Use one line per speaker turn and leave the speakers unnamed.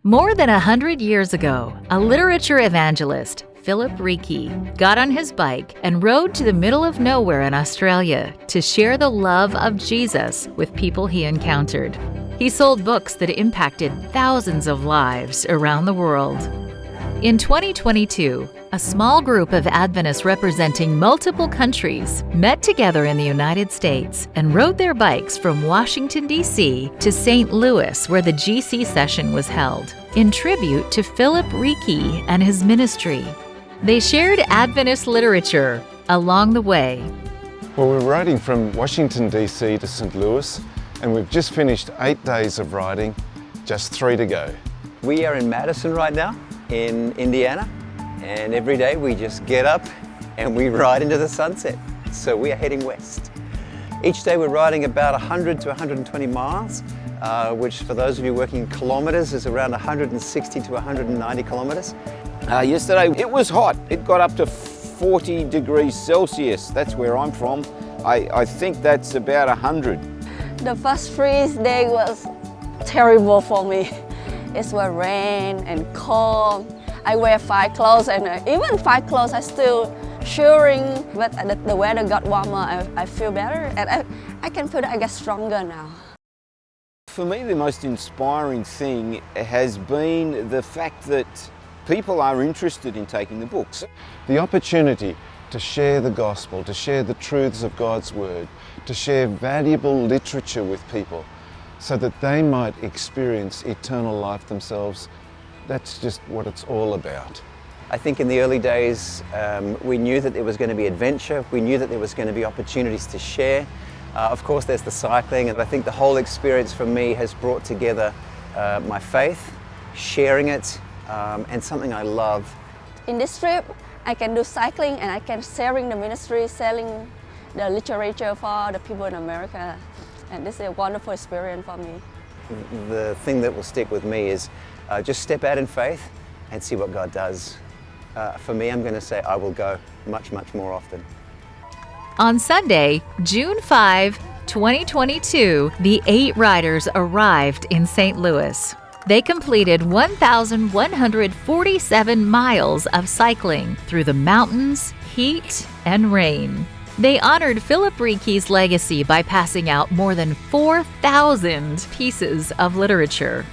More than 100 years ago, a literature evangelist, Philip Reiki, got on his bike and rode to the middle of nowhere in Australia to share the love of Jesus with people he encountered. He sold books that impacted thousands of lives around the world. In 2022, a small group of Adventists representing multiple countries met together in the United States and rode their bikes from Washington, D.C. to St. Louis, where the GC session was held, in tribute to Philip Reiki and his ministry. They shared Adventist literature along the way.
Well, we're riding from Washington, D.C. to St. Louis, and we've just finished 8 days of riding, just 3 to go.
We are in Madison right now, in Indiana, and every day we just get up and we ride into the sunset. So we are heading west. Each day we're riding about 100 to 120 miles, which for those of you working in kilometers is around 160 to 190 kilometers.
Yesterday it was hot. It got up to 40 degrees Celsius. That's where I'm from. I think that's about 100.
The first 3 days was terrible for me. It was rain and cold. I wear 5 clothes, and even 5 clothes I still shivering. But the weather got warmer. I feel better, and I can put it, I get stronger now.
For me, the most inspiring thing has been the fact that people are interested in taking the books.
The opportunity to share the gospel, to share the truths of God's word, to share valuable literature with people so that they might experience eternal life themselves. That's just what it's all about.
I think in the early days we knew that there was going to be adventure, we knew that there was going to be opportunities to share. Of course there's the cycling, and I think the whole experience for me has brought together my faith, sharing it, and something I love.
In this trip, I can do cycling and I can sharing the ministry, selling the literature for the people in America. And this is a wonderful experience for me.
The thing that will stick with me is just step out in faith and see what God does. For me, I'm going to say I will go much, much more often.
On Sunday, June 5, 2022, the 8 riders arrived in St. Louis. They completed 1,147 miles of cycling through the mountains, heat, and rain. They honored Philip Reiki's legacy by passing out more than 4,000 pieces of literature.